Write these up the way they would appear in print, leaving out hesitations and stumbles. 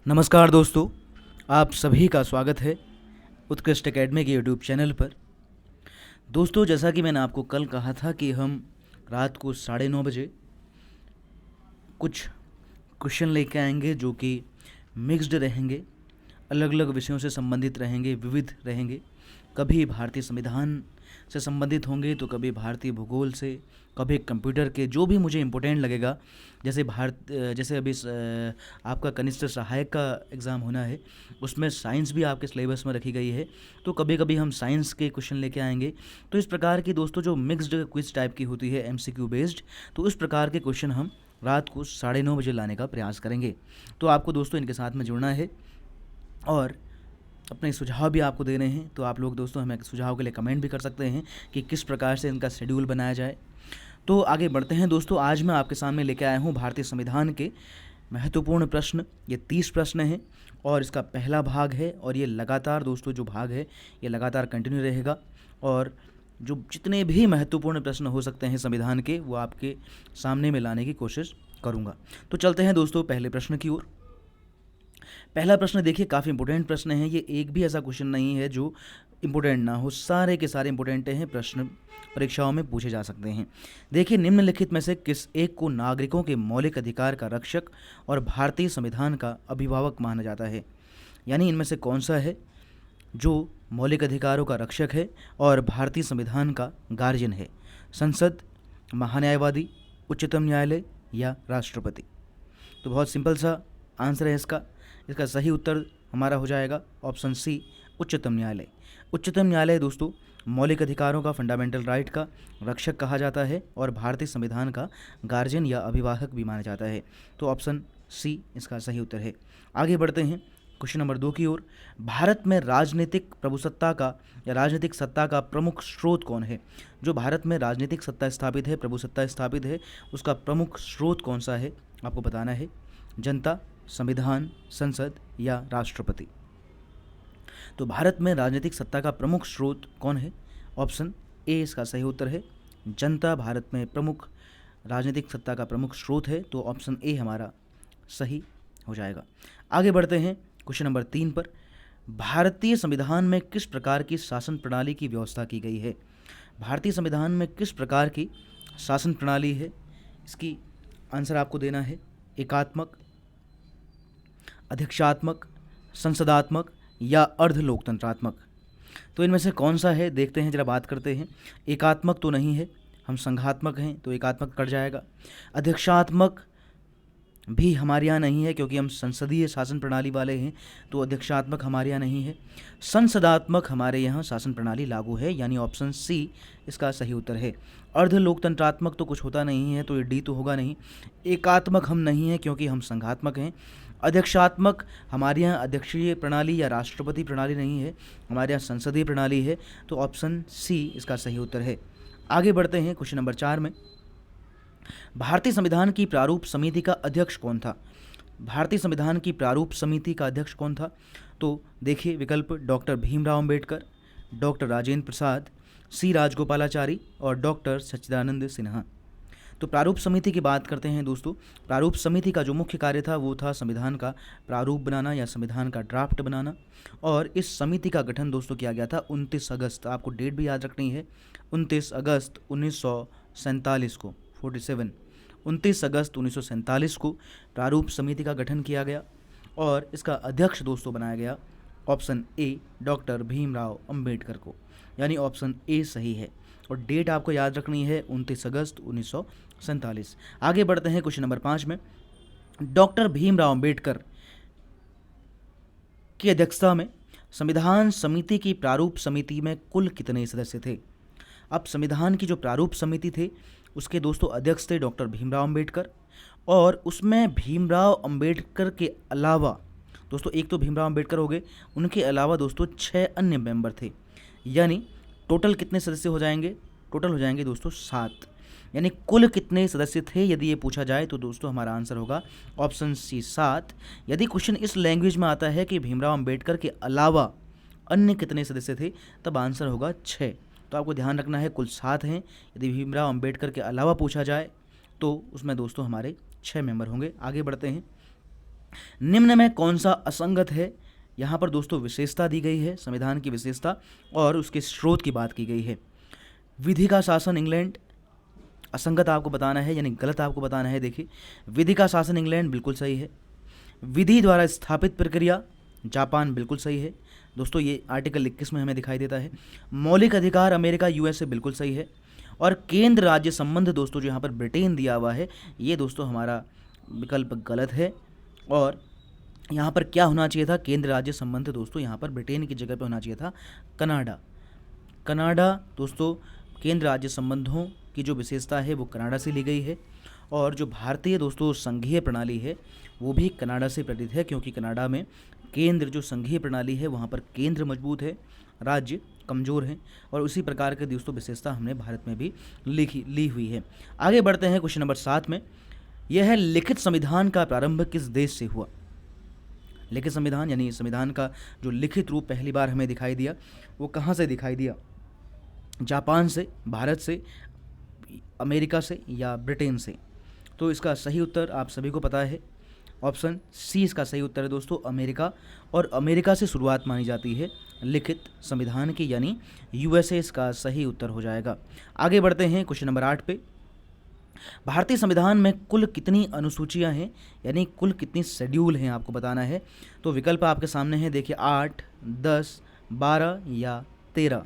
नमस्कार दोस्तों, आप सभी का स्वागत है उत्कृष्ट एकेडमी के यूट्यूब चैनल पर। दोस्तों, जैसा कि मैंने आपको कल कहा था कि हम रात को 9:30 बजे कुछ क्वेश्चन लेके आएंगे जो कि मिक्स्ड रहेंगे, अलग अलग विषयों से संबंधित रहेंगे, विविध रहेंगे। कभी भारतीय संविधान से संबंधित होंगे तो कभी भारतीय भूगोल से, कभी कंप्यूटर के, जो भी मुझे इम्पोर्टेंट लगेगा। जैसे अभी आपका कनिष्ठ सहायक का एग्ज़ाम होना है, उसमें साइंस भी आपके सिलेबस में रखी गई है, तो कभी कभी हम साइंस के क्वेश्चन लेके आएंगे। तो इस प्रकार की दोस्तों जो मिक्स्ड क्विज टाइप की होती है, एमसीक्यू बेस्ड, तो इस प्रकार के क्वेश्चन हम रात को 9:30 बजे लाने का प्रयास करेंगे। तो आपको दोस्तों इनके साथ में जुड़ना है और अपने सुझाव भी आपको देने हैं। तो आप लोग दोस्तों हमें सुझाव के लिए कमेंट भी कर सकते हैं कि किस प्रकार से इनका शेड्यूल बनाया जाए। तो आगे बढ़ते हैं दोस्तों। आज मैं आपके सामने लेके आया हूँ भारतीय संविधान के महत्वपूर्ण प्रश्न। ये 30 प्रश्न हैं और इसका पहला भाग है, और ये लगातार दोस्तों जो भाग है ये लगातार कंटिन्यू रहेगा, और जो जितने भी महत्वपूर्ण प्रश्न हो सकते हैं संविधान के, वो आपके सामने में लाने की कोशिश करूँगा। तो चलते हैं दोस्तों पहले प्रश्न की ओर। पहला प्रश्न देखिए, काफ़ी इंपॉर्टेंट प्रश्न है। ये एक भी ऐसा क्वेश्चन नहीं है जो इंपॉर्टेंट ना हो, सारे के सारे इंपॉर्टेंट हैं, प्रश्न परीक्षाओं में पूछे जा सकते हैं। देखिए, निम्नलिखित में से किस एक को नागरिकों के मौलिक अधिकार का रक्षक और भारतीय संविधान का अभिभावक माना जाता है? यानी इनमें से कौन सा है जो मौलिक अधिकारों का रक्षक है और भारतीय संविधान का गार्जियन है? संसद, महान्यायवादी, उच्चतम न्यायालय या राष्ट्रपति? तो बहुत सिंपल सा आंसर है इसका। इसका सही उत्तर हमारा हो जाएगा ऑप्शन सी, उच्चतम न्यायालय। उच्चतम न्यायालय दोस्तों मौलिक अधिकारों का, फंडामेंटल राइट का रक्षक कहा जाता है और भारतीय संविधान का गार्जियन या अभिभावक भी माना जाता है। तो ऑप्शन सी इसका सही उत्तर है। आगे बढ़ते हैं क्वेश्चन नंबर 2 की ओर। भारत में राजनीतिक प्रभुसत्ता का या राजनीतिक सत्ता का प्रमुख स्रोत कौन है? जो भारत में राजनीतिक सत्ता स्थापित है, प्रभुसत्ता स्थापित है, उसका प्रमुख स्रोत कौन सा है आपको बताना है। जनता, संविधान, संसद या राष्ट्रपति? तो भारत में राजनीतिक सत्ता का प्रमुख स्रोत कौन है? ऑप्शन ए इसका सही उत्तर है। जनता भारत में प्रमुख राजनीतिक सत्ता का प्रमुख स्रोत है, तो ऑप्शन ए हमारा सही हो जाएगा। आगे बढ़ते हैं क्वेश्चन नंबर 3 पर। भारतीय संविधान में किस प्रकार की शासन प्रणाली की व्यवस्था की गई है? भारतीय संविधान में किस प्रकार की शासन प्रणाली है? इसकी आंसर आपको देना है। एकात्मक, अध्यक्षात्मक, संसदात्मक या अर्ध लोकतंत्रात्मक? तो इनमें से कौन सा है देखते हैं, जरा बात करते हैं। एकात्मक तो नहीं है, हम संघात्मक हैं, तो एकात्मक कट जाएगा। अध्यक्षात्मक भी हमारे यहाँ नहीं है क्योंकि हम संसदीय शासन प्रणाली वाले हैं, तो अध्यक्षात्मक हमारे यहाँ नहीं है। संसदात्मक हमारे यहाँ शासन प्रणाली लागू है, यानी ऑप्शन सी इसका सही उत्तर है। अर्ध लोकतंत्रात्मक तो कुछ होता नहीं है, तो ये डी तो होगा नहीं। एकात्मक हम नहीं हैं क्योंकि हम संघात्मक हैं। अध्यक्षात्मक हमारे यहाँ अध्यक्षीय प्रणाली या राष्ट्रपति प्रणाली नहीं है, हमारे यहाँ संसदीय प्रणाली है, तो ऑप्शन सी इसका सही उत्तर है। आगे बढ़ते हैं क्वेश्चन नंबर 4 में। भारतीय संविधान की प्रारूप समिति का अध्यक्ष कौन था? भारतीय संविधान की प्रारूप समिति का अध्यक्ष कौन था? तो देखिए विकल्प: डॉक्टर भीमराव अंबेडकर, डॉक्टर राजेंद्र प्रसाद, सी राजगोपालाचारी और डॉक्टर सच्चिदानंद सिन्हा। तो प्रारूप समिति की बात करते हैं दोस्तों। प्रारूप समिति का जो मुख्य कार्य था वो था संविधान का प्रारूप बनाना या संविधान का ड्राफ्ट बनाना, और इस समिति का गठन दोस्तों किया गया था 29 अगस्त, आपको डेट भी याद रखनी है, 29 अगस्त 1947 को, 47, 29 अगस्त 1947 को प्रारूप समिति का गठन किया गया, और इसका अध्यक्ष दोस्तों बनाया गया option A, doctor Bhimrao Ambedkar को, यानी ऑप्शन ए सही है। और डेट आपको याद रखनी है 29 अगस्त 1947। आगे बढ़ते हैं क्वेश्चन नंबर 5 में। डॉक्टर भीमराव अंबेडकर की अध्यक्षता में संविधान समिति की प्रारूप समिति में कुल कितने सदस्य थे? अब संविधान की जो प्रारूप समिति थे उसके दोस्तों अध्यक्ष थे डॉक्टर भीमराव अंबेडकर, और उसमें भीमराव अंबेडकर के अलावा दोस्तों, एक तो भीमराव अंबेडकर हो गए, उनके अलावा दोस्तों 6 अन्य मेंबर थे, यानी टोटल कितने सदस्य हो जाएंगे? टोटल हो जाएंगे दोस्तों 7। यानी कुल कितने सदस्य थे यदि ये पूछा जाए तो दोस्तों हमारा आंसर होगा ऑप्शन सी 7। यदि क्वेश्चन इस लैंग्वेज में आता है कि भीमराव अंबेडकर के अलावा अन्य कितने सदस्य थे, तब आंसर होगा 6। तो आपको ध्यान रखना है कुल 7 हैं। यदि भीमराव अंबेडकर के अलावा पूछा जाए तो उसमें दोस्तों हमारे 6 मेंबर होंगे। आगे बढ़ते हैं निम्न में कौन सा असंगत है? यहाँ पर दोस्तों विशेषता दी गई है, संविधान की विशेषता, और उसके स्रोत की बात की गई है। विधि का शासन इंग्लैंड, असंगत आपको बताना है, यानी गलत आपको बताना है। देखिए, विधि का शासन इंग्लैंड बिल्कुल सही है। विधि द्वारा स्थापित प्रक्रिया जापान बिल्कुल सही है दोस्तों, ये आर्टिकल 21 में हमें दिखाई देता है। मौलिक अधिकार अमेरिका यूएसए बिल्कुल सही है। और केंद्र राज्य संबंध दोस्तों जो यहाँ पर ब्रिटेन दिया हुआ है, ये दोस्तों हमारा विकल्प गलत है। और यहाँ पर क्या होना चाहिए था? केंद्र राज्य संबंध दोस्तों यहाँ पर ब्रिटेन की जगह पर होना चाहिए था कनाडा। कनाडा दोस्तों, केंद्र राज्य संबंधों की जो विशेषता है वो कनाडा से ली गई है। और जो भारतीय दोस्तों संघीय प्रणाली है वो भी कनाडा से प्रेरित है, क्योंकि कनाडा में केंद्र जो संघीय प्रणाली है वहाँ पर केंद्र मजबूत है, राज्य कमज़ोर हैं। और उसी प्रकार के दोस्तों विशेषता हमने भारत में भी ली हुई है। आगे बढ़ते हैं क्वेश्चन नंबर 7 में। यह है, लिखित संविधान का प्रारंभ किस देश से हुआ? लिखित संविधान यानी संविधान का जो लिखित रूप पहली बार हमें दिखाई दिया वो कहाँ से दिखाई दिया? जापान से, भारत से, अमेरिका से या ब्रिटेन से? तो इसका सही उत्तर आप सभी को पता है, ऑप्शन सी इसका सही उत्तर है दोस्तों, अमेरिका। और अमेरिका से शुरुआत मानी जाती है लिखित संविधान की, यानी यूएसए इसका सही उत्तर हो जाएगा। आगे बढ़ते हैं क्वेश्चन नंबर 8 पे। भारतीय संविधान में कुल कितनी अनुसूचियां हैं, यानी कुल कितनी शेड्यूल हैं आपको बताना है। तो विकल्प आपके सामने है, देखिए 8, 10, 12 या 13।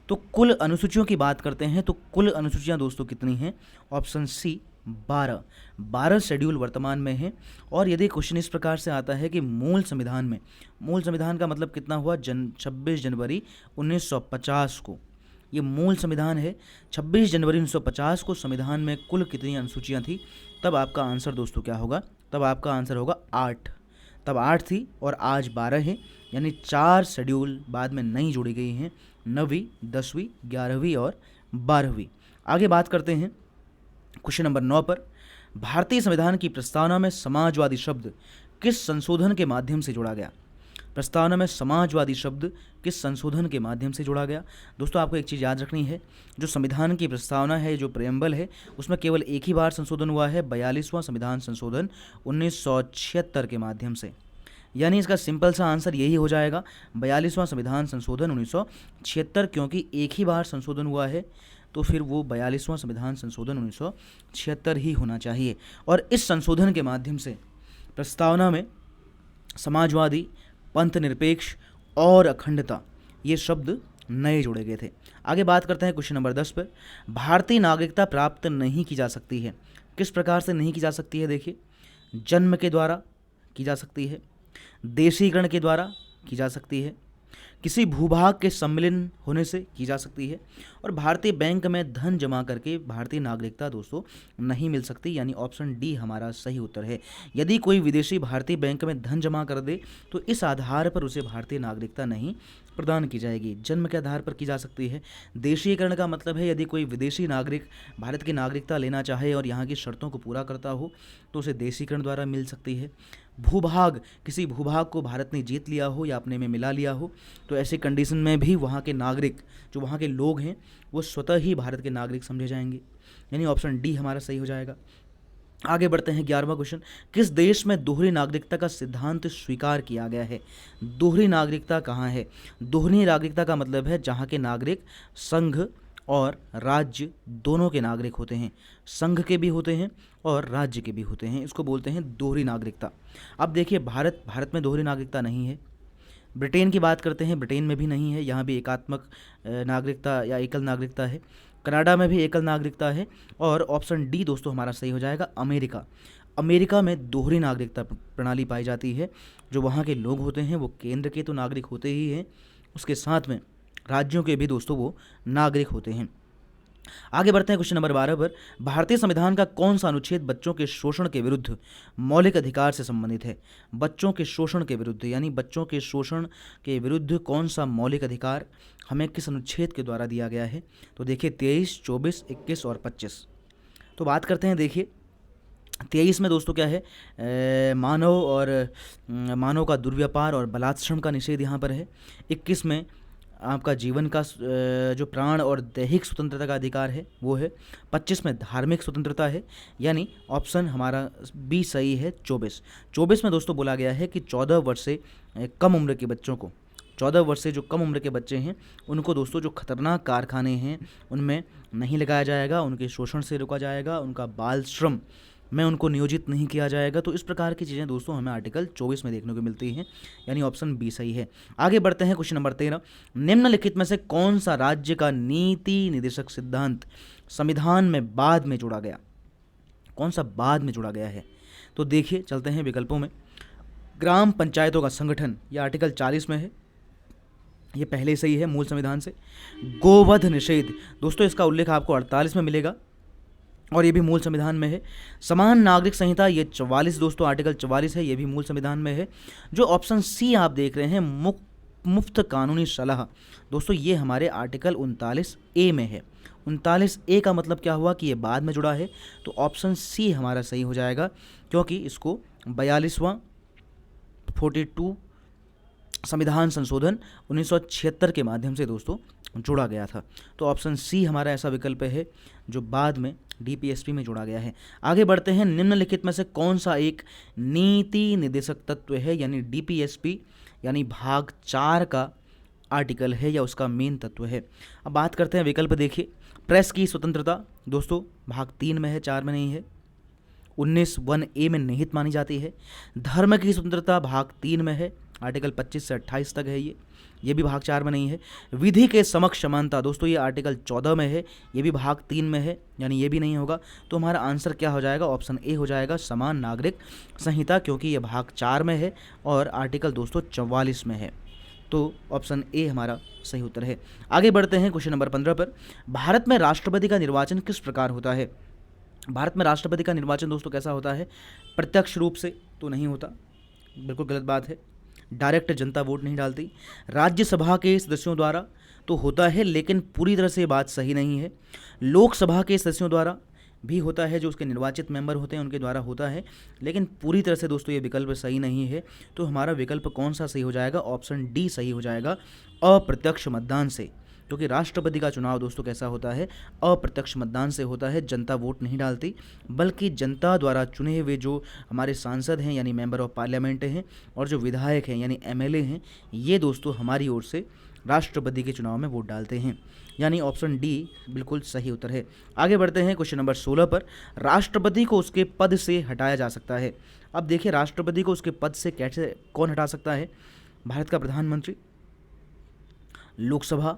तो कुल अनुसूचियों की बात करते हैं तो कुल अनुसूचियां दोस्तों कितनी हैं? ऑप्शन सी 12 शेड्यूल वर्तमान में है। और यदि क्वेश्चन इस प्रकार से आता है कि मूल संविधान में, मूल संविधान का मतलब कितना हुआ? 26 जनवरी 1950 को ये मूल संविधान है। 26 जनवरी 1950 को संविधान में कुल कितनी अनुसूचियां थी? तब आपका आंसर दोस्तों क्या होगा? तब आपका आंसर होगा 8। तब 8 थी और आज 12 है, यानी 4 शेड्यूल बाद में नई जोड़ी गई हैं, 9वीं, 10वीं, 11वीं और 12वीं। आगे बात करते हैं क्वेश्चन नंबर 9 पर। भारतीय संविधान की प्रस्तावना में समाजवादी शब्द किस संशोधन के माध्यम से जोड़ा गया? प्रस्तावना में समाजवादी शब्द किस संशोधन के माध्यम से जोड़ा गया? दोस्तों आपको एक चीज़ याद रखनी है, जो संविधान की प्रस्तावना है, जो प्रेम्बल है, उसमें केवल एक ही बार संशोधन हुआ है, 42वां संविधान संशोधन 1976 के माध्यम से। यानी इसका सिंपल सा आंसर यही हो जाएगा, 42वां संविधान संशोधन 1976, क्योंकि एक ही बार संशोधन हुआ है तो फिर वो 42वां संविधान संशोधन 1976 ही होना चाहिए। और इस संशोधन के माध्यम से प्रस्तावना में समाजवादी, पंथ निरपेक्ष और अखंडता ये शब्द नए जोड़े गए थे। आगे बात करते हैं क्वेश्चन नंबर 10 पर। भारतीय नागरिकता प्राप्त नहीं की जा सकती है, किस प्रकार से नहीं की जा सकती है? देखिए, जन्म के द्वारा की जा सकती है, देशीकरण के द्वारा की जा सकती है, किसी भूभाग के सम्मिलन होने से की जा सकती है, और भारतीय बैंक में धन जमा करके भारतीय नागरिकता दोस्तों नहीं मिल सकती, यानी ऑप्शन डी हमारा सही उत्तर है। यदि कोई विदेशी भारतीय बैंक में धन जमा कर दे तो इस आधार पर उसे भारतीय नागरिकता नहीं प्रदान की जाएगी, जन्म के आधार पर की जा सकती है। देशीकरण का मतलब है यदि कोई विदेशी नागरिक भारत की नागरिकता लेना चाहे और यहाँ की शर्तों को पूरा करता हो तो उसे देशीकरण द्वारा मिल सकती है। भूभाग, किसी भूभाग को भारत ने जीत लिया हो या अपने में मिला लिया हो तो ऐसी कंडीशन में भी वहाँ के नागरिक, जो वहाँ के लोग हैं, वो स्वतः ही भारत के नागरिक समझे जाएंगे, यानी ऑप्शन डी हमारा सही हो जाएगा। आगे बढ़ते हैं 11वां क्वेश्चन। किस देश में दोहरी नागरिकता का सिद्धांत स्वीकार किया गया है? दोहरी नागरिकता कहाँ है? दोहरी नागरिकता का मतलब है जहाँ के नागरिक संघ और राज्य दोनों के नागरिक होते हैं, संघ के भी होते हैं और राज्य के भी होते हैं, इसको बोलते हैं दोहरी नागरिकता। अब देखिए, भारत में दोहरी नागरिकता नहीं है। ब्रिटेन की बात करते हैं, ब्रिटेन में भी नहीं है, यहाँ भी एकात्मक नागरिकता या एकल नागरिकता है। कनाडा में भी एकल नागरिकता है। और ऑप्शन डी दोस्तों हमारा सही हो जाएगा, अमेरिका। अमेरिका में दोहरी नागरिकता प्रणाली पाई जाती है। जो वहाँ के लोग होते हैं वो केंद्र के तो नागरिक होते ही हैं, उसके साथ में राज्यों के भी दोस्तों वो नागरिक होते हैं। आगे बढ़ते हैं क्वेश्चन नंबर 12 पर। भारतीय संविधान का कौन सा अनुच्छेद बच्चों के शोषण के विरुद्ध मौलिक अधिकार से संबंधित है? बच्चों के शोषण के विरुद्ध, यानी बच्चों के शोषण के विरुद्ध कौन सा मौलिक अधिकार हमें किस अनुच्छेद के द्वारा दिया गया है? तो देखिए 23, 24, 21 और 25। तो बात करते हैं, देखिए 23 में दोस्तों क्या है, मानव का दुर्व्यापार और बलात्संग का निषेध यहाँ पर है। 21 में आपका जीवन का जो प्राण और दैहिक स्वतंत्रता का अधिकार है वो है। 25 में धार्मिक स्वतंत्रता है, यानी ऑप्शन हमारा बी सही है। 24 में दोस्तों बोला गया है कि 14 वर्ष से कम उम्र के बच्चों को, 14 वर्ष से जो कम उम्र के बच्चे हैं उनको दोस्तों जो खतरनाक कारखाने हैं उनमें नहीं लगाया जाएगा, उनके शोषण से रोका जाएगा, उनका बाल श्रम में उनको नियोजित नहीं किया जाएगा। तो इस प्रकार की चीज़ें दोस्तों हमें आर्टिकल 24 में देखने को मिलती हैं, यानी ऑप्शन बी सही है। आगे बढ़ते हैं क्वेश्चन नंबर 13। निम्नलिखित में से कौन सा राज्य का नीति निर्देशक सिद्धांत संविधान में बाद में जोड़ा गया? कौन सा बाद में जोड़ा गया है? तो देखिए, चलते हैं विकल्पों में। ग्राम पंचायतों का संगठन, यह आर्टिकल 40 में है, ये पहले से ही है मूल संविधान से। गोवध निषेध, दोस्तों इसका उल्लेख आपको 48 में मिलेगा और ये भी मूल संविधान में है। समान नागरिक संहिता, ये 44 दोस्तों आर्टिकल 44 है, ये भी मूल संविधान में है। जो ऑप्शन सी आप देख रहे हैं मुफ्त कानूनी सलाह, दोस्तों ये हमारे आर्टिकल 39A में है। 39A का मतलब क्या हुआ कि ये बाद में जुड़ा है, तो ऑप्शन सी हमारा सही हो जाएगा, क्योंकि इसको 42वां 42 संविधान संशोधन 1976 के माध्यम से दोस्तों जोड़ा गया था। तो ऑप्शन सी हमारा ऐसा विकल्प है जो बाद में डीपीएसपी में जोड़ा गया है। आगे बढ़ते हैं। निम्नलिखित में से कौन सा एक नीति निर्देशक तत्व है, यानी डीपीएसपी यानी भाग 4 का आर्टिकल है या उसका मेन तत्व है? अब बात करते हैं विकल्प। देखिए, प्रेस की स्वतंत्रता दोस्तों भाग 3 में है, 4 में नहीं है। 19(1)A में निहित मानी जाती है। धर्म की स्वतंत्रता भाग 3 में है, आर्टिकल 25 से 28 तक है ये भी भाग 4 में नहीं है। विधि के समक्ष समानता दोस्तों ये आर्टिकल 14 में है, ये भी भाग 3 में है, यानी ये भी नहीं होगा। तो हमारा आंसर क्या हो जाएगा? ऑप्शन ए हो जाएगा, समान नागरिक संहिता, क्योंकि ये भाग 4 में है और आर्टिकल दोस्तों 44 में है। तो ऑप्शन ए हमारा सही उत्तर है। आगे बढ़ते हैं क्वेश्चन नंबर 15 पर। भारत में राष्ट्रपति का निर्वाचन किस प्रकार होता है? भारत में राष्ट्रपति का निर्वाचन दोस्तों कैसा होता है? प्रत्यक्ष रूप से तो नहीं होता, बिल्कुल गलत बात है। डायरेक्ट जनता वोट नहीं डालती। राज्यसभा के सदस्यों द्वारा तो होता है, लेकिन पूरी तरह से बात सही नहीं है। लोकसभा के सदस्यों द्वारा भी होता है, जो उसके निर्वाचित मेंबर होते हैं उनके द्वारा होता है, लेकिन पूरी तरह से दोस्तों ये विकल्प सही नहीं है। तो हमारा विकल्प कौन सा सही हो जाएगा? ऑप्शन डी सही हो जाएगा, अप्रत्यक्ष मतदान से। क्योंकि राष्ट्रपति का चुनाव दोस्तों कैसा होता है? अप्रत्यक्ष मतदान से होता है। जनता वोट नहीं डालती, बल्कि जनता द्वारा चुने हुए जो हमारे सांसद हैं यानी मेंबर ऑफ पार्लियामेंट हैं और जो विधायक हैं यानी एमएलए हैं, ये दोस्तों हमारी ओर से राष्ट्रपति के चुनाव में वोट डालते हैं, यानी ऑप्शन डी बिल्कुल सही उत्तर है। आगे बढ़ते हैं क्वेश्चन नंबर 16 पर। राष्ट्रपति को उसके पद से हटाया जा सकता है। अब देखिए, राष्ट्रपति को उसके पद से कैसे कौन हटा सकता है? भारत का प्रधानमंत्री, लोकसभा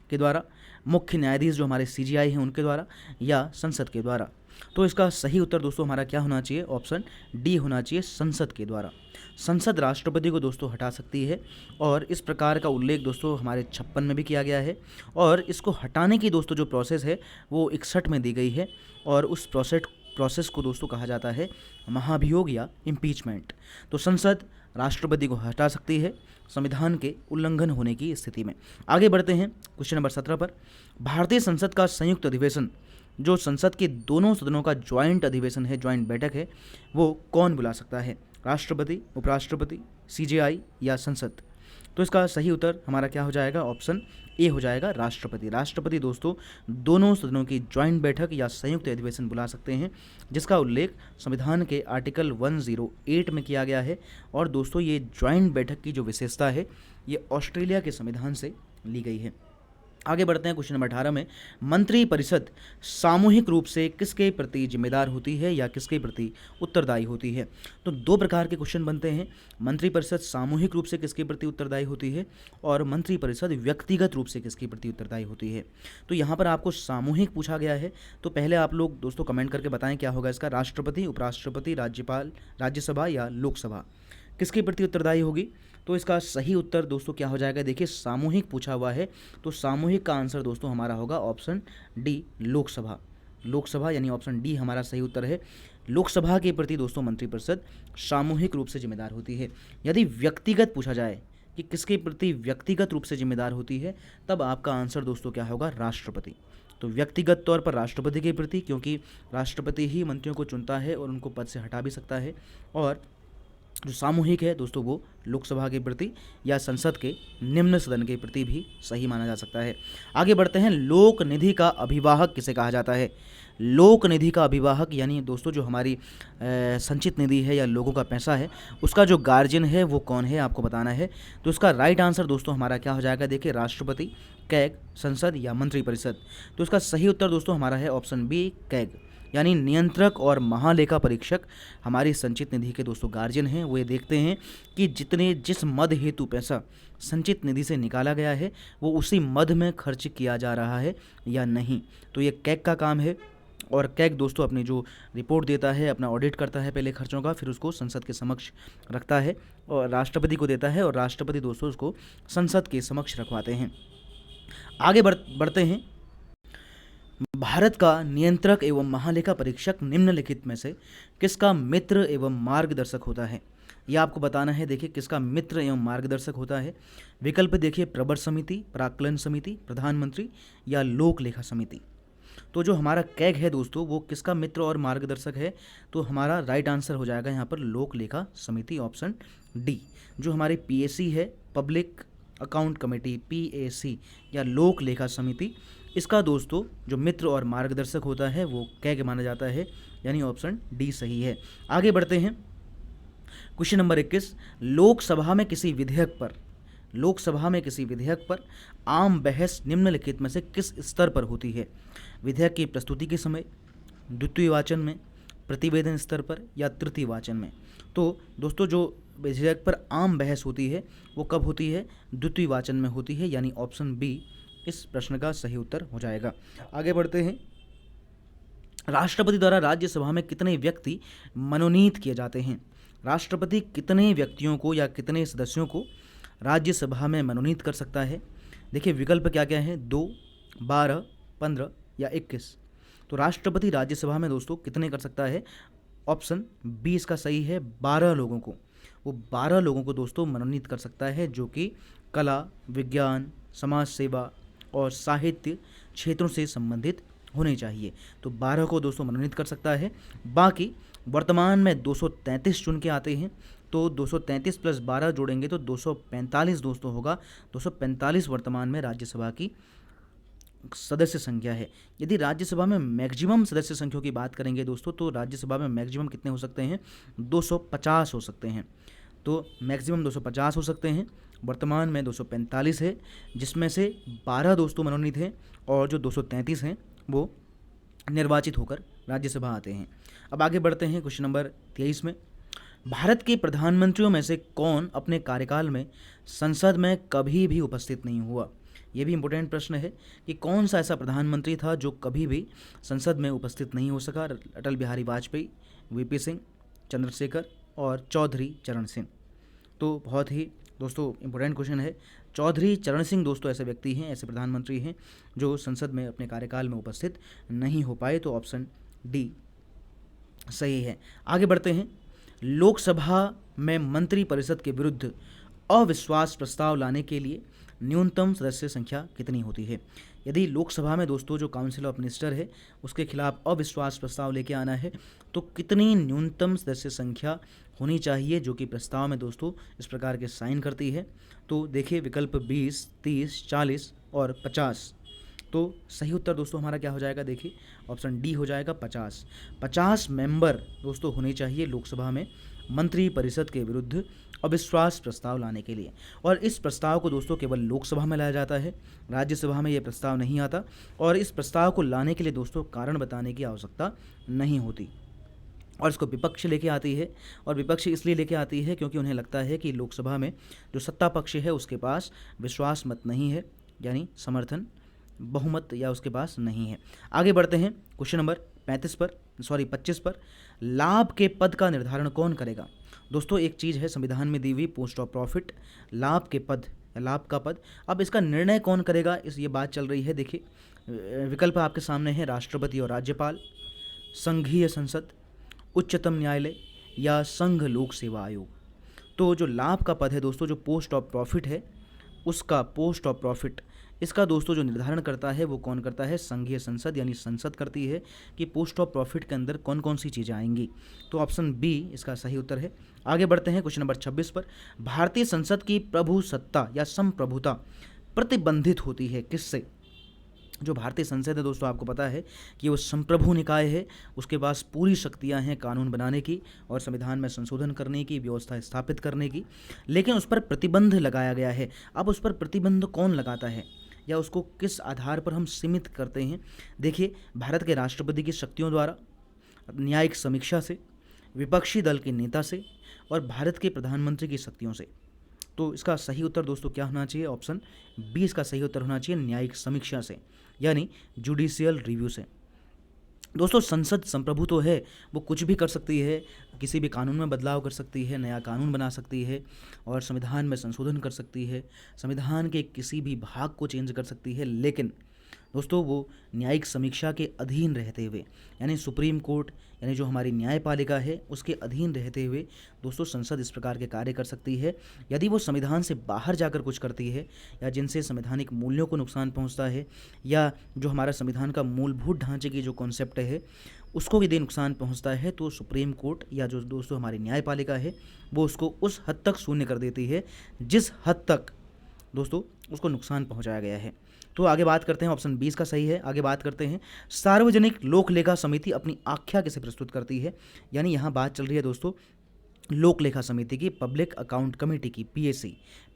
के द्वारा, मुख्य न्यायाधीश जो हमारे सीजीआई हैं उनके द्वारा, या संसद के द्वारा। तो इसका सही उत्तर दोस्तों हमारा क्या होना चाहिए? ऑप्शन डी होना चाहिए, संसद के द्वारा। संसद राष्ट्रपति को दोस्तों हटा सकती है और इस प्रकार का उल्लेख दोस्तों हमारे 56 में भी किया गया है। और इसको हटाने की दोस्तों जो प्रोसेस है वो 61 में दी गई है और उस प्रोसेस को दोस्तों कहा जाता है महाभियोग या इम्पीचमेंट। तो संसद राष्ट्रपति को हटा सकती है संविधान के उल्लंघन होने की स्थिति में। आगे बढ़ते हैं क्वेश्चन नंबर 17 पर। भारतीय संसद का संयुक्त अधिवेशन, जो संसद के दोनों सदनों का ज्वाइंट अधिवेशन है, ज्वाइंट बैठक है, वो कौन बुला सकता है? राष्ट्रपति, उपराष्ट्रपति, सीजेआई या संसद? तो इसका सही उत्तर हमारा क्या हो जाएगा? ऑप्शन ए हो जाएगा, राष्ट्रपति। राष्ट्रपति दोस्तों दोनों सदनों की ज्वाइंट बैठक या संयुक्त अधिवेशन बुला सकते हैं, जिसका उल्लेख संविधान के आर्टिकल 108 में किया गया है। और दोस्तों ये ज्वाइंट बैठक की जो विशेषता है ये ऑस्ट्रेलिया के संविधान से ली गई है। आगे बढ़ते हैं क्वेश्चन नंबर 18 में। मंत्रिपरिषद सामूहिक रूप से किसके प्रति जिम्मेदार होती है या किसके प्रति उत्तरदायी होती है? तो दो प्रकार के क्वेश्चन बनते हैं। मंत्रिपरिषद सामूहिक रूप से किसके प्रति उत्तरदायी होती है और मंत्रिपरिषद व्यक्तिगत रूप से किसके प्रति उत्तरदायी होती है? तो यहाँ पर आपको सामूहिक पूछा गया है, तो पहले आप लोग दोस्तों कमेंट करके बताएं क्या होगा इसका। राष्ट्रपति, उपराष्ट्रपति, राज्यपाल, राज्यसभा या लोकसभा किसके प्रति उत्तरदायी होगी? तो इसका सही उत्तर दोस्तों क्या हो जाएगा? देखिए, सामूहिक पूछा हुआ है तो सामूहिक का आंसर दोस्तों हमारा होगा ऑप्शन डी, लोकसभा। लोकसभा यानी ऑप्शन डी हमारा सही उत्तर है। लोकसभा के प्रति दोस्तों मंत्रिपरिषद सामूहिक रूप से जिम्मेदार होती है। यदि व्यक्तिगत पूछा जाए कि किसके प्रति व्यक्तिगत रूप से जिम्मेदार होती है, तब आपका आंसर दोस्तों क्या होगा? राष्ट्रपति। तो व्यक्तिगत तौर पर राष्ट्रपति के प्रति, क्योंकि राष्ट्रपति ही मंत्रियों को चुनता है और उनको पद से हटा भी सकता है, और जो सामूहिक है दोस्तों वो लोकसभा के प्रति या संसद के निम्न सदन के प्रति भी सही माना जा सकता है। आगे बढ़ते हैं, लोक निधि का अभिवाहक किसे कहा जाता है? लोक निधि का अभिवाहक यानी दोस्तों जो हमारी संचित निधि है या लोगों का पैसा है, उसका जो गार्जियन है वो कौन है आपको बताना है। तो इसका राइट आंसर दोस्तों हमारा क्या हो जाएगा? देखिए, राष्ट्रपति, कैग, संसद या मंत्रिपरिषद। तो इसका सही उत्तर दोस्तों हमारा है ऑप्शन बी, कैग, यानी नियंत्रक और महालेखा परीक्षक हमारी संचित निधि के दोस्तों गार्जियन हैं। वो ये देखते हैं कि जिस मद हेतु पैसा संचित निधि से निकाला गया है वो उसी मद में खर्च किया जा रहा है या नहीं। तो ये कैग का काम है, और कैग दोस्तों अपनी जो रिपोर्ट देता है, अपना ऑडिट करता है पहले खर्चों का, फिर उसको संसद के समक्ष रखता है और राष्ट्रपति को देता है, और राष्ट्रपति दोस्तों उसको संसद के समक्ष रखवाते हैं। आगे बढ़ते हैं, भारत का नियंत्रक एवं महालेखा परीक्षक निम्नलिखित में से किसका मित्र एवं मार्गदर्शक होता है? यह आपको बताना है। देखिए, किसका मित्र एवं मार्गदर्शक होता है? विकल्प देखिए, प्रवर समिति, प्राक्कलन समिति, प्रधानमंत्री या लोक लेखा समिति। तो जो हमारा कैग है दोस्तों वो किसका मित्र और मार्गदर्शक है? तो हमारा राइट आंसर हो जाएगा यहाँ पर लोक लेखा समिति, ऑप्शन डी। जो हमारी पीएसी है, पब्लिक अकाउंट कमेटी, पीएसी या लोक लेखा समिति, इसका दोस्तों जो मित्र और मार्गदर्शक होता है वो कैग माना जाता है, यानी ऑप्शन डी सही है। आगे बढ़ते हैं, क्वेश्चन नंबर 21, लोकसभा में किसी विधेयक पर आम बहस निम्नलिखित में से किस स्तर पर होती है? विधेयक की प्रस्तुति के समय, द्वितीय वाचन में, प्रतिवेदन स्तर पर या तृतीय वाचन में? तो दोस्तों जो विधेयक पर आम बहस होती है वो कब होती है? द्वितीय वाचन में होती है, यानी ऑप्शन बी इस प्रश्न का सही उत्तर हो जाएगा। आगे बढ़ते हैं, राष्ट्रपति द्वारा राज्यसभा में कितने व्यक्ति मनोनीत किए जाते हैं? राष्ट्रपति कितने व्यक्तियों को या कितने सदस्यों को राज्यसभा में मनोनीत कर सकता है? देखिए, विकल्प क्या क्या है? 2, 12, 15 या 21। तो राष्ट्रपति राज्यसभा में दोस्तों कितने कर सकता है? ऑप्शन बी इसका सही है, 12 लोगों को। वो 12 लोगों को दोस्तों मनोनीत कर सकता है, जो कि कला, विज्ञान, समाज सेवा और साहित्य क्षेत्रों से संबंधित होने चाहिए। तो 12 को दोस्तों मनोनीत कर सकता है। बाकी वर्तमान में 233 चुन के आते हैं, तो 233 प्लस 12 जोड़ेंगे तो 245 दोस्तों होगा। 245 वर्तमान में राज्यसभा की सदस्य संख्या है। यदि राज्यसभा में मैक्सिमम सदस्य संख्या की बात करेंगे दोस्तों, तो राज्यसभा में मैक्सिमम कितने हो सकते हैं? 250 हो सकते हैं। तो मैक्सिमम 250 हो सकते हैं। वर्तमान में 245 है, जिसमें से 12 दोस्तों मनोनीत हैं और जो 233 हैं वो निर्वाचित होकर राज्यसभा आते हैं। अब आगे बढ़ते हैं क्वेश्चन नंबर 23 में, भारत के प्रधानमंत्रियों में से कौन अपने कार्यकाल में संसद में कभी भी उपस्थित नहीं हुआ? ये भी इम्पोर्टेंट प्रश्न है कि कौन सा ऐसा प्रधानमंत्री था जो कभी भी संसद में उपस्थित नहीं हो सका? अटल बिहारी वाजपेयी, वीपी सिंह, चंद्रशेखर और चौधरी चरण सिंह। तो बहुत ही दोस्तों इम्पोर्टेंट क्वेश्चन है। चौधरी चरण सिंह दोस्तों ऐसे व्यक्ति हैं, ऐसे प्रधानमंत्री हैं जो संसद में अपने कार्यकाल में उपस्थित नहीं हो पाए। तो ऑप्शन डी सही है। आगे बढ़ते हैं, लोकसभा में मंत्रिपरिषद के विरुद्ध अविश्वास प्रस्ताव लाने के लिए न्यूनतम सदस्य संख्या कितनी होती है? यदि लोकसभा में दोस्तों जो काउंसिल ऑफ मिनिस्टर है उसके खिलाफ अविश्वास प्रस्ताव लेके आना है तो कितनी न्यूनतम सदस्य संख्या होनी चाहिए, जो कि प्रस्ताव में दोस्तों इस प्रकार के साइन करती है? तो देखिए, विकल्प 20, 30, 40 और 50। तो सही उत्तर दोस्तों हमारा क्या हो जाएगा? देखिए, ऑप्शन डी हो जाएगा 50। 50 मेंबर दोस्तों होने चाहिए लोकसभा में मंत्रिपरिषद के विरुद्ध अविश्वास प्रस्ताव लाने के लिए। और इस प्रस्ताव को दोस्तों केवल लोकसभा में लाया जाता है, राज्यसभा में यह प्रस्ताव नहीं आता। और इस प्रस्ताव को लाने के लिए दोस्तों कारण बताने की आवश्यकता नहीं होती, और इसको विपक्ष लेके आती है। और विपक्ष इसलिए लेके आती है क्योंकि उन्हें लगता है कि लोकसभा में जो सत्ता पक्ष है उसके पास विश्वास मत नहीं है, यानी समर्थन बहुमत या उसके पास नहीं है। आगे बढ़ते हैं क्वेश्चन नंबर 25 पर, लाभ के पद का निर्धारण कौन करेगा? दोस्तों एक चीज़ है संविधान में दी हुई पोस्ट ऑफ प्रॉफिट, लाभ के पद, लाभ का पद। अब इसका निर्णय कौन करेगा, ये बात चल रही है। देखिए, विकल्प आपके सामने है, राष्ट्रपति और राज्यपाल, संघीय संसद, उच्चतम न्यायालय या संघ लोक सेवा आयोग। तो जो लाभ का पद है दोस्तों, जो पोस्ट ऑफ प्रॉफिट है, उसका पोस्ट ऑफ प्रॉफिट इसका दोस्तों जो निर्धारण करता है वो कौन करता है? संघीय संसद यानी संसद करती है कि पोस्ट ऑफ प्रॉफिट के अंदर कौन कौन सी चीज़ें आएंगी। तो ऑप्शन बी इसका सही उत्तर है। आगे बढ़ते हैं क्वेश्चन नंबर 26 पर। भारतीय संसद की प्रभु सत्ता या संप्रभुता प्रतिबंधित होती है किससे? जो भारतीय संसद है दोस्तों, आपको पता है कि वो संप्रभु निकाय है, उसके पास पूरी शक्तियां हैं कानून बनाने की और संविधान में संशोधन करने की, व्यवस्था स्थापित करने की, लेकिन उस पर प्रतिबंध लगाया गया है। अब उस पर प्रतिबंध कौन लगाता है या उसको किस आधार पर हम सीमित करते हैं? देखिए, भारत के राष्ट्रपति की शक्तियों द्वारा, न्यायिक समीक्षा से, विपक्षी दल के नेता से और भारत के प्रधानमंत्री की शक्तियों से। तो इसका सही उत्तर दोस्तों क्या होना चाहिए? ऑप्शन बी इसका सही उत्तर होना चाहिए, न्यायिक समीक्षा से यानी जुडिशियल रिव्यू से। दोस्तों, संसद संप्रभु तो है, वो कुछ भी कर सकती है, किसी भी कानून में बदलाव कर सकती है, नया कानून बना सकती है और संविधान में संशोधन कर सकती है, संविधान के किसी भी भाग को चेंज कर सकती है, लेकिन दोस्तों वो न्यायिक समीक्षा के अधीन रहते हुए, यानी सुप्रीम कोर्ट यानी जो हमारी न्यायपालिका है उसके अधीन रहते हुए दोस्तों संसद इस प्रकार के कार्य कर सकती है। यदि वो संविधान से बाहर जाकर कुछ करती है या जिनसे संवैधानिक मूल्यों को नुकसान पहुंचता है या जो हमारा संविधान का मूलभूत ढांचे की जो कॉन्सेप्ट है उसको यदि नुकसान पहुंचता है, तो सुप्रीम कोर्ट या जो दोस्तों हमारी न्यायपालिका है वो उसको उस हद तक शून्य कर देती है जिस हद तक दोस्तों उसको नुकसान पहुंचाया गया है। तो आगे बात करते हैं, ऑप्शन 20 का सही है। आगे बात करते हैं, सार्वजनिक लोक लेखा समिति अपनी आख्या कैसे प्रस्तुत करती है? यानी यहाँ बात चल रही है दोस्तों लोक लेखा समिति की, पब्लिक अकाउंट कमेटी की,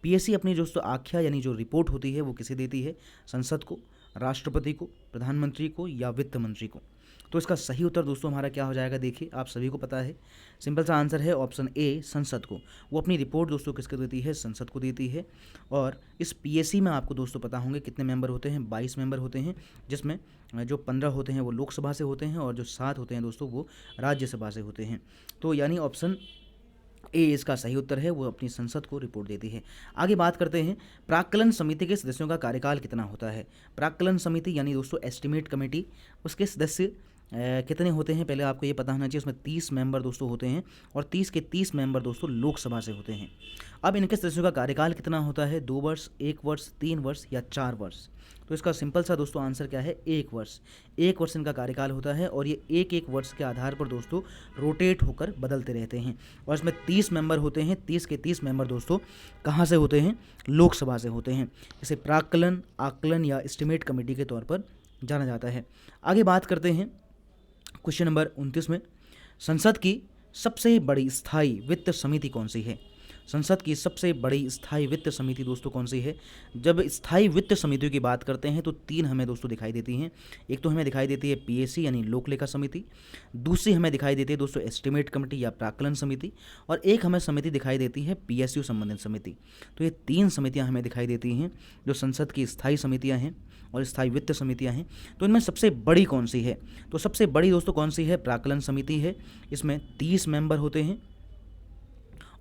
पीएसी अपनी दोस्तों आख्या यानी जो रिपोर्ट होती है वो किसे देती है? संसद को, राष्ट्रपति को, प्रधानमंत्री को या वित्त मंत्री को। तो इसका सही उत्तर दोस्तों हमारा क्या हो जाएगा? देखिए, आप सभी को पता है, सिंपल सा आंसर है ऑप्शन ए, संसद को। वो अपनी रिपोर्ट दोस्तों किसको देती है? संसद को देती है। और इस पीएसी में आपको दोस्तों पता होंगे कितने मेंबर होते हैं? 22 मेंबर होते हैं, जिसमें जो 15 होते हैं वो लोकसभा से होते हैं और जो 7 होते हैं दोस्तों वो राज्यसभा से होते हैं। तो यानी ऑप्शन ए इसका सही उत्तर है, वो अपनी संसद को रिपोर्ट देती है। आगे बात करते हैं, प्राक्कलन समिति के सदस्यों का कार्यकाल कितना होता है? प्राक्कलन समिति यानी दोस्तों एस्टिमेट कमेटी, उसके सदस्य कितने होते हैं? पहले आपको ये पता होना चाहिए। उसमें 30 मेंबर दोस्तों होते हैं और 30 के 30 मेंबर दोस्तों लोकसभा से होते हैं। अब इनके सदस्यों का कार्यकाल कितना होता है? 2 वर्ष, 1 वर्ष, 3 वर्ष या 4 वर्ष? तो इसका सिंपल सा दोस्तों आंसर क्या है? 1 वर्ष। 1 वर्ष इनका कार्यकाल होता है और ये एक वर्ष के आधार पर दोस्तों रोटेट होकर बदलते रहते हैं। और इसमें 30 मेंबर होते हैं, 30 के 30 मेंबर दोस्तों कहाँ से होते हैं? लोकसभा से होते हैं। इसे प्राक्कलन, आकलन या एस्टिमेट कमेटी के तौर पर जाना जाता है। आगे बात करते हैं क्वेश्चन नंबर 29 में, संसद की सबसे बड़ी स्थायी वित्त समिति कौन सी है? संसद की सबसे बड़ी स्थायी वित्त समिति दोस्तों कौन सी है? जब स्थायी वित्त समितियों की बात करते हैं तो 3 हमें दोस्तों दिखाई देती हैं। एक तो हमें दिखाई देती है पीएसी यानी लोक लेखा समिति, दूसरी हमें दिखाई देती है दोस्तों एस्टिमेट कमेटी या प्राक्कलन समिति, और एक हमें समिति दिखाई देती है पीएसयू संबंधित समिति। तो ये 3 समितियां हमें दिखाई देती हैं जो संसद की स्थायी समितियां हैं और स्थायी वित्त समितियां हैं। तो इनमें सबसे बड़ी कौन सी है? तो सबसे बड़ी दोस्तों कौन सी है? प्राक्कलन समिति है। इसमें 30 मेंबर होते हैं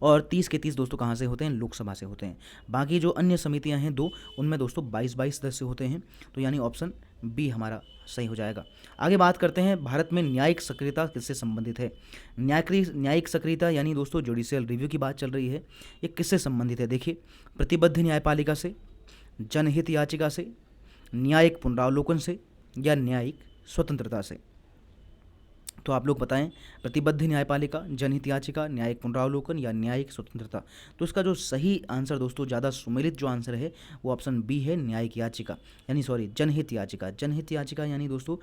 और 30 के 30 दोस्तों कहाँ से होते हैं? लोकसभा से होते हैं। बाकी जो अन्य समितियां हैं 2, उनमें दोस्तों 22 सदस्य होते हैं। तो यानी ऑप्शन बी हमारा सही हो जाएगा। आगे बात करते हैं, भारत में न्यायिक सक्रियता किससे संबंधित है? न्यायिक सक्रियता यानी दोस्तों जुडिशियल रिव्यू की बात चल रही है, ये किससे संबंधित है? देखिए, प्रतिबद्ध न्यायपालिका से, जनहित याचिका से, न्यायिक पुनरावलोकन से या न्यायिक स्वतंत्रता से। तो आप लोग बताएं, प्रतिबद्ध न्यायपालिका, जनहित याचिका, न्यायिक पुनरावलोकन या न्यायिक स्वतंत्रता। तो इसका जो सही आंसर दोस्तों ज़्यादा सुमेलित जो आंसर है वो ऑप्शन बी है, न्यायिक याचिका यानी जनहित याचिका। जनहित याचिका यानी दोस्तों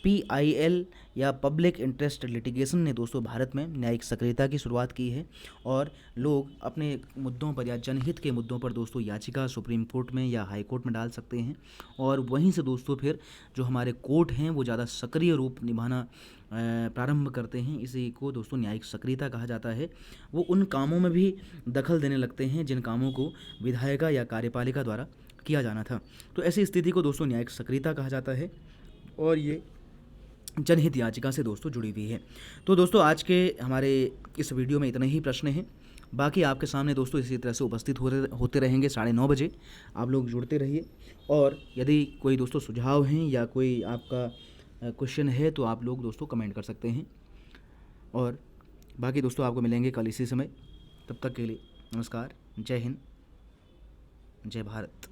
पीआईएल या पब्लिक इंटरेस्ट लिटिगेशन ने दोस्तों भारत में न्यायिक सक्रियता की शुरुआत की है और लोग अपने मुद्दों पर या जनहित के मुद्दों पर दोस्तों याचिका सुप्रीम कोर्ट में या हाई कोर्ट में डाल सकते हैं और वहीं से दोस्तों फिर जो हमारे कोर्ट हैं वो ज़्यादा सक्रिय रूप निभाना प्रारंभ करते हैं। इसी को दोस्तों न्यायिक सक्रियता कहा जाता है। वो उन कामों में भी दखल देने लगते हैं जिन कामों को विधायिका या कार्यपालिका द्वारा किया जाना था। तो ऐसी स्थिति को दोस्तों न्यायिक सक्रियता कहा जाता है और ये जनहित याचिका से दोस्तों जुड़ी हुई है। तो दोस्तों आज के हमारे इस वीडियो में इतने ही प्रश्न हैं। बाकी आपके सामने दोस्तों इसी तरह से उपस्थित होते रहेंगे 9:30 बजे। आप लोग जुड़ते रहिए और यदि कोई दोस्तों सुझाव हैं या कोई आपका क्वेश्चन है तो आप लोग दोस्तों कमेंट कर सकते हैं। और बाकी दोस्तों आपको मिलेंगे कल इसी समय। तब तक के लिए नमस्कार, जय हिंद, जय भारत।